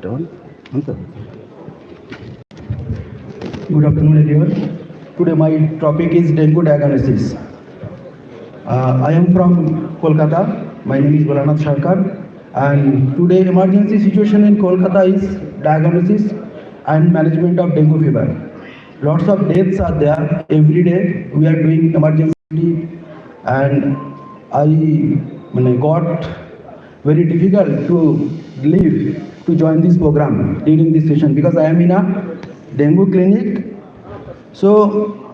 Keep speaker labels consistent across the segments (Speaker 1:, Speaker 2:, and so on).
Speaker 1: Good afternoon, everyone. Today my topic is dengue diagnosis. I am from Kolkata. My name is Mr.Sarkar, and today emergency situation in Kolkata is diagnosis and management of dengue fever. Lots of deaths are there every day. We are doing emergency, and when I got very difficult to leave to join this program during this session because I am in a dengue clinic. So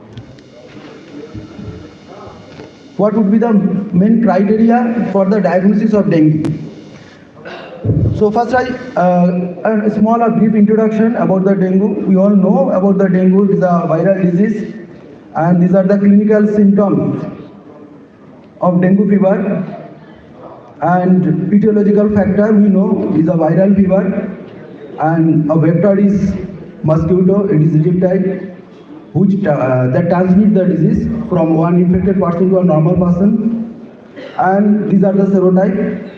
Speaker 1: what would be the main criteria for the diagnosis of dengue? So first, a small brief introduction about the dengue. We all know about the dengue. It is a viral disease, and these are the clinical symptoms of dengue fever. And etiological factor we know is a viral fever, and a vector is mosquito. It is reptile, which that transmit the disease from one infected person to a normal person. And these are the serotypes.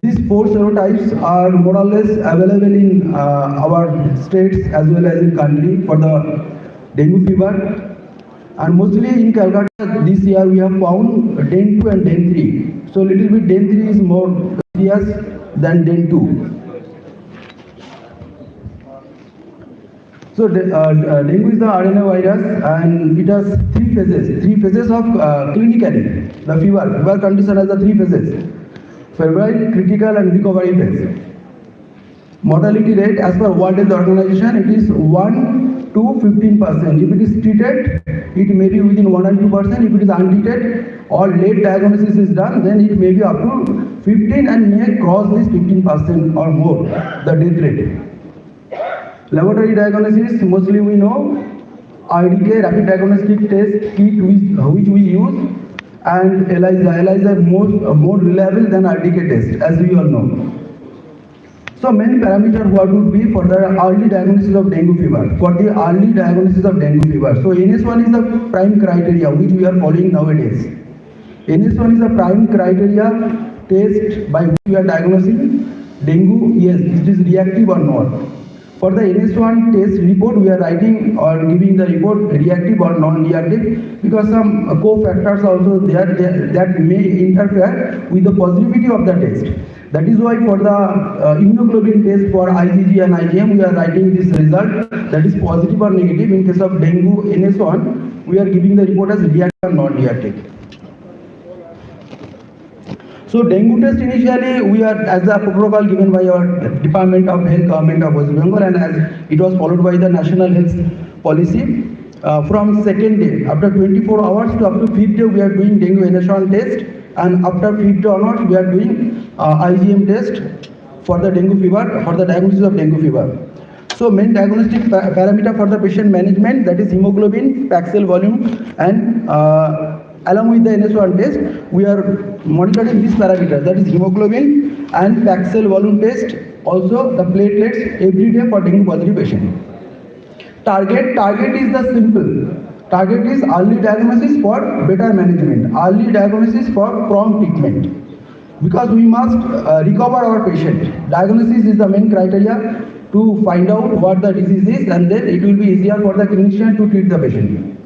Speaker 1: These four serotypes are more or less available in our states as well as in country for the dengue fever. And mostly in Calcutta this year we have found DEN 2 and DEN 3. So little bit DEN 3 is more serious than DEN 2. So dengue is the RNA virus, and it has three phases of clinically. The fever condition has the three phases: febrile, critical, and recovery phase. Mortality rate as per World Health Organization, it is 1 to 15%. If it is treated, it may be within 1 and 2%. If it is untreated or late diagnosis is done, then it may be up to 15 and may cross this 15% or more, the death rate. Laboratory diagnosis, mostly we know RDK, rapid diagnostic test kit, which we use, and ELISA more reliable than RDK test, as we all know. So many parameters what would be for the early diagnosis of dengue fever. For the early diagnosis of dengue fever, so NS1 is the prime criteria which we are following nowadays. NS1 is the prime criteria test by which we are diagnosing dengue. Yes, it is reactive or not. For the NS1 test report, we are writing or giving the report reactive or non-reactive because some cofactors also there that may interfere with the positivity of the test. That is why for the immunoglobulin test for IgG and IgM, we are writing this result that is positive or negative. In case of dengue NS1, we are giving the report as reactive or non-reactive. So dengue test initially we are as a protocol given by our Department of Health, Government of West Bengal, and as it was followed by the National Health Policy. From second day, after 24 hours to up to 5th day, we are doing dengue NS1 test, and after 5th day onwards, we are doing IgM test for the dengue fever, for the diagnosis of dengue fever. So main diagnostic parameter for the patient management, that is hemoglobin, Paxil volume, and along with the NS1 test, we are monitoring this parameter, that is hemoglobin and Paxil volume test, also the platelets every day for dengue positive patient. Target is the simple. Target is early diagnosis for better management, early diagnosis for prompt treatment. Because we must recover our patient. Diagnosis is the main criteria to find out what the disease is, and then it will be easier for the clinician to treat the patient.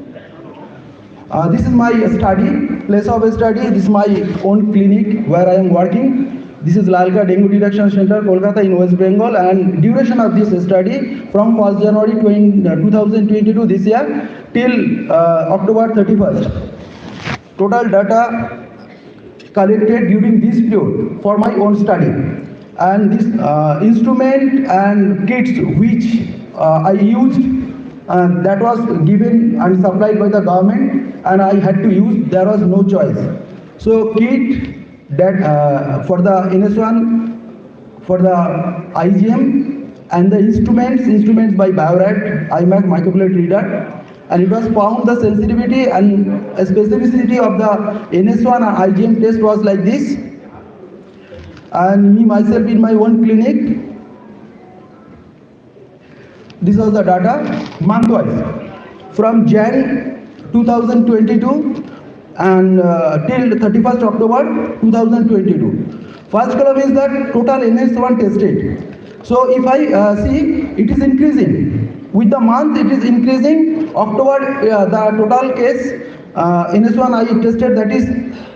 Speaker 1: This is my study, place of study. This is my own clinic where I am working. This is Lalka Dengue Detection Center, Kolkata in West Bengal, and duration of this study from 1st January 2022 this year till October 31st. Total data collected during this period for my own study. And this instrument and kits which I used, that was given and supplied by the government, and I had to use, there was no choice. So kit that for the NS1, for the IgM, and the instruments by Biorad, IMAC microplate reader, and it was found the sensitivity and specificity of the NS1 and IgM test was like this. And me myself in my own clinic, this was the data month-wise. From Jan 2022 and till 31st October 2022. First column is the total NS1 tested. So if I see, it is increasing. With the month, it is increasing. October, the total case NS1 I tested, that is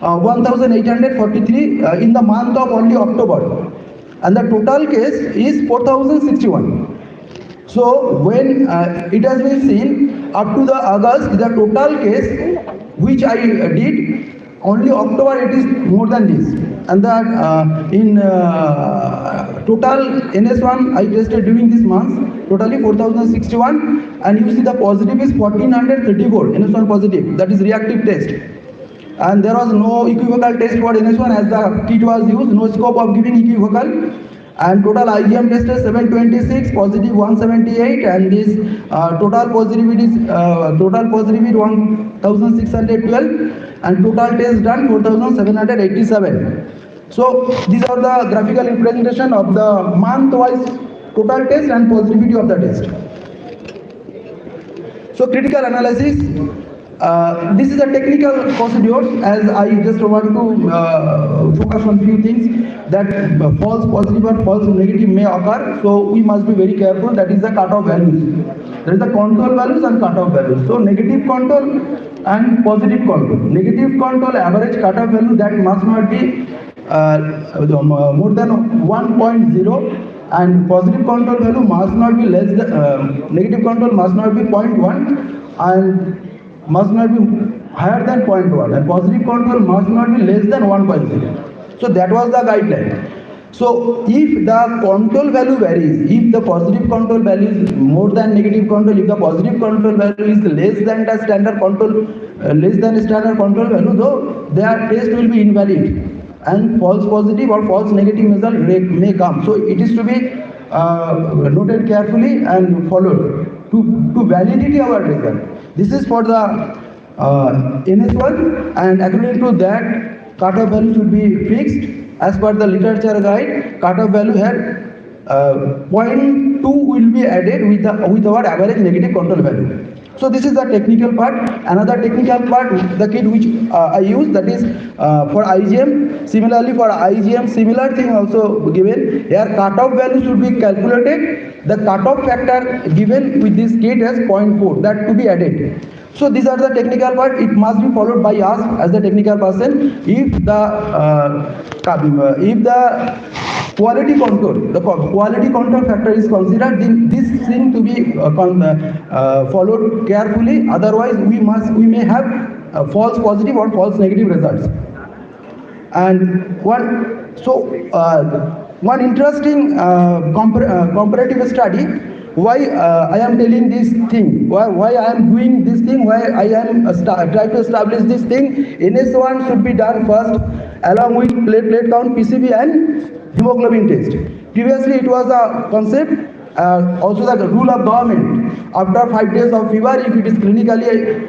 Speaker 1: 1,843 in the month of only October, and the total case is 4,061. So when it has been seen up to the August, the total case which I did, only October it is more than this. And that in total NS1 I tested during this month, totally 4,061, and you see the positive is 1,434 NS1 positive, that is reactive test. And there was no equivocal test for NS1 as the kit was used, no scope of giving equivocal. And total IgM tested 726, positive 178, and this total positivity is 1,612, and total test done 4,787. So these are the graphical representation of the month-wise total test and positivity of the test. So critical analysis. This is a technical procedure, as I just want to focus on few things that false positive or false negative may occur. So we must be very careful. That is the cutoff values. There is the control values and cutoff values. So negative control and positive control. Negative control average cutoff value that must not be more than 1.0, and positive control value must not be less than negative control must not be 0.1 and must not be higher than 0.1, and positive control must not be less than 1.0. So that was the guideline. So if the control value varies, if the positive control value is more than negative control, if the positive control value is less than the standard control, value, though their test will be invalid, and false positive or false negative result may come. So it is to be noted carefully and followed to validity our result. This is for the NS1, and according to that, cutoff value should be fixed. As per the literature guide, cutoff value here 0.2 will be added with our average negative control value. So this is the technical part. Another technical part, the kit which I use, that is for IgM. Similarly for IgM, similar thing also given. Here cutoff value should be calculated. The cutoff factor given with this kit as 0.4, that to be added. So these are the technical part. It must be followed by us as the technical person. If the quality control factor is considered, then this thing to be followed carefully. Otherwise, we may have false positive or false negative results. And one interesting comparative study. Why I am telling this thing, why I am doing this thing, why I am trying to establish this thing. NS1 should be done first along with platelet count, PCB and hemoglobin test. Previously it was a concept, also the rule of government. After 5 days of fever, if it is clinically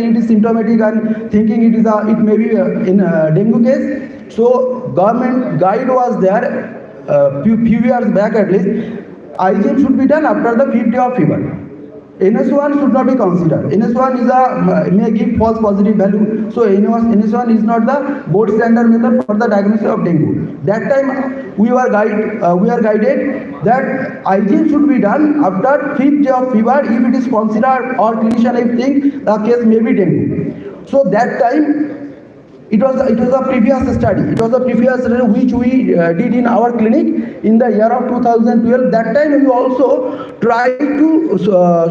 Speaker 1: it is symptomatic and thinking it may be in dengue case. So government guide was there. Few years back at least, IgM should be done after the 5th day of fever. NS1 should not be considered. NS1 is may give false positive value. So NS1 is not the gold standard method for the diagnosis of dengue. That time we are guided that IgM should be done after 5th day of fever if it is considered or clinician I think the case may be dengue. So that time it was a previous study. It was a previous study which we did in our clinic in the year of 2012. That time we also tried to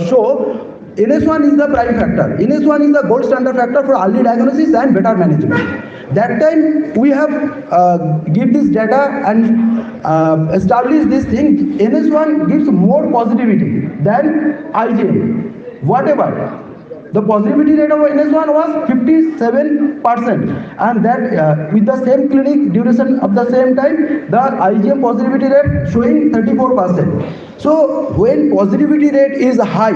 Speaker 1: show NS1 is the prime factor. NS1 is the gold standard factor for early diagnosis and better management. That time we have give this data and established this thing. NS1 gives more positivity than IgM. Whatever. The positivity rate of NS1 was 57%, and that with the same clinic duration of the same time, the IgM positivity rate showing 34%. So when positivity rate is high,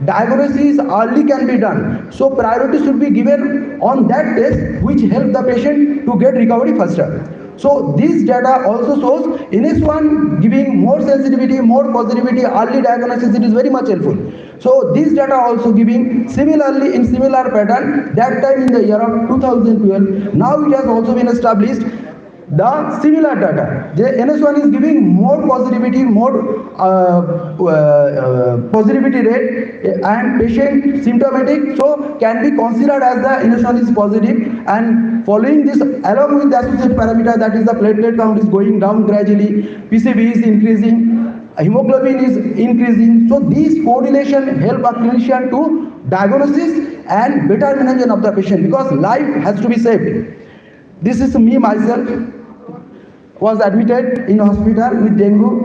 Speaker 1: diagnosis early can be done. So priority should be given on that test which help the patient to get recovery faster. So this data also shows NS1 giving more sensitivity, more positivity, early diagnosis. It is very much helpful. So this data also giving similarly in similar pattern that time in the year of 2012. Now it has also been established the similar data. The NS1 is giving more positivity, more positivity rate, and patient symptomatic, so can be considered as the NS1 is positive. And following this, along with the associated parameter, that is the platelet count is going down gradually, PCV is increasing, hemoglobin is increasing. So these correlation help a clinician to diagnosis and better management of the patient, because life has to be saved. This is me myself, was admitted in hospital with dengue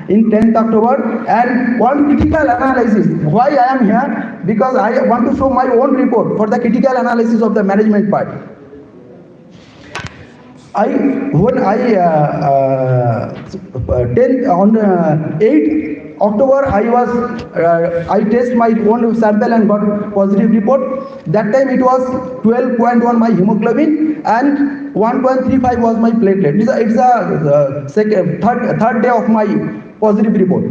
Speaker 1: in 10th October, and one critical analysis. Why I am here? Because I want to show my own report for the critical analysis of the management part. On 8th October, I test my own sample and got positive report. That time it was 12.1 my hemoglobin and 1.35 was my platelet. It's a third day of my positive report.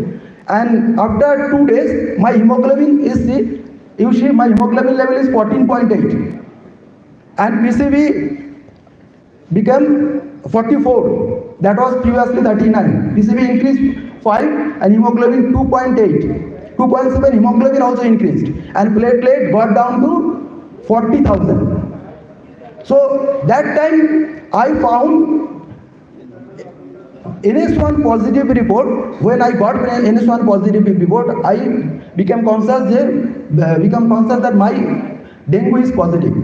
Speaker 1: And after 2 days, my hemoglobin is, you see my hemoglobin level is 14.8 and PCV became 44. That was previously 39. PCV increased 5 and hemoglobin 2.8. 2.7 hemoglobin also increased and platelet got down to 40,000. So that time I found NS1 positive report. When I got NS1 positive report, I became conscious that my dengue is positive.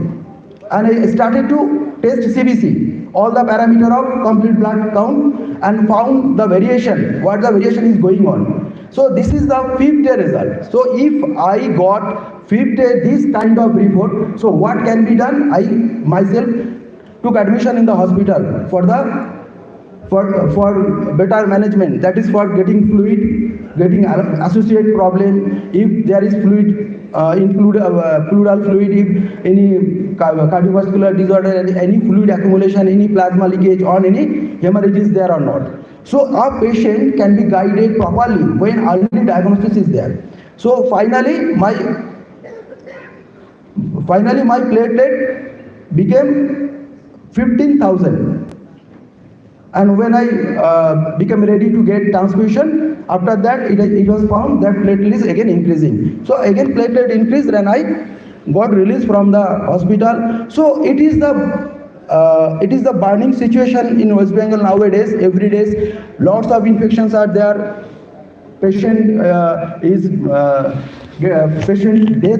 Speaker 1: And I started to test CBC, all the parameter of complete blood count, and found the variation, what the variation is going on. So this is the 5th day result. So if I got 5th day this kind of report, so what can be done? I myself took admission in the hospital for better management, that is for getting fluid, getting associated problem, if there is fluid, pleural fluid, if any cardiovascular disorder, any fluid accumulation, any plasma leakage, or any hemorrhage is there or not. So a patient can be guided properly when early diagnosis is there. So finally my platelet became 15,000. And when I became ready to get transfusion, after that it was found that platelet is again increasing. So again platelet increased and I got released from the hospital. So it is the burning situation in West Bengal nowadays. Every day lots of infections are there. Patient death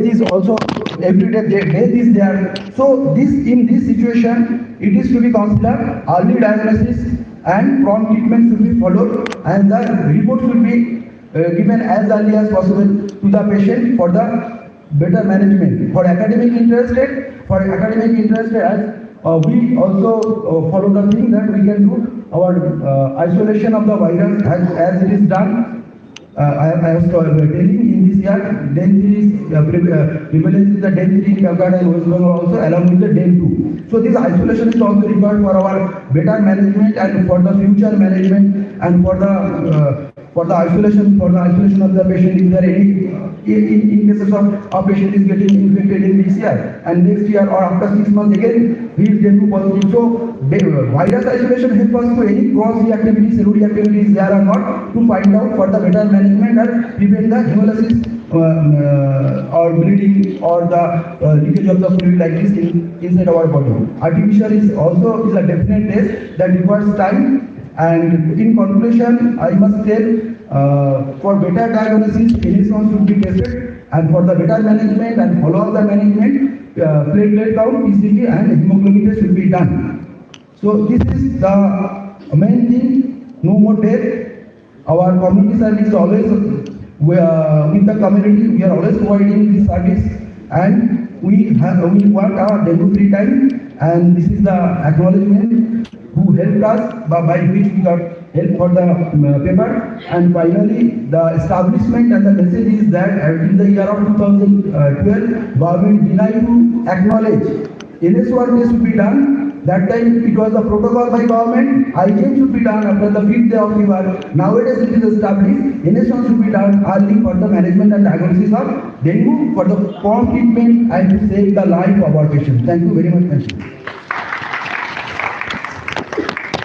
Speaker 1: is also every day death is there. So in this situation, it is to be considered early diagnosis and prompt treatment should be followed, and the report should be given as early as possible to the patient for the better management. For academic interested, as we also follow the thing that we can do our isolation of the virus as it is done. I was telling in this year, density prevalence is the density in Calcutta and West Bengal also, along with the DEN 2. So this isolation is also required for our better management and for the future management, and for the isolation of the patient. Is there any in cases of a patient is getting infected in this year and next year or after 6 months again he is dengue positive. So virus isolation helps us to any cross reactivity, cell reactivity is there or not, to find out for the better management and prevent the hemolysis or bleeding or the leakage of the fluid like this inside our body. Artificial is also a definite test that requires time. And in conclusion, I must tell, for better diagnosis, NS1 should be tested, and for the better management and follow-up the management, platelet count, PCV and hemoglobin test should be done. So this is the main thing. No more death. Our community service is always with the community. We are always providing this service, and we want our dengue-free time. And this is the acknowledgement who helped us, by which we got help for the paper. And finally, the establishment and the message is that in the year of 2012, government denied to acknowledge NS1 test to be done That time it was a protocol by government. Hygiene should be done after the 5th day of fever. Nowadays it is established. NS1 should be done early for the management and diagnosis of dengue, for the prompt treatment and to save the life of our patients. Thank you very much, Mr.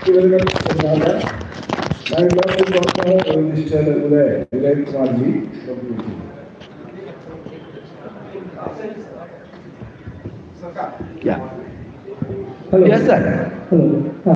Speaker 2: Thank you very much, Mr. I would like to talk to Mr. Uday Kumar ji from UP.
Speaker 1: Yeah.
Speaker 2: Hello.
Speaker 1: Yes, sir.
Speaker 2: Hello.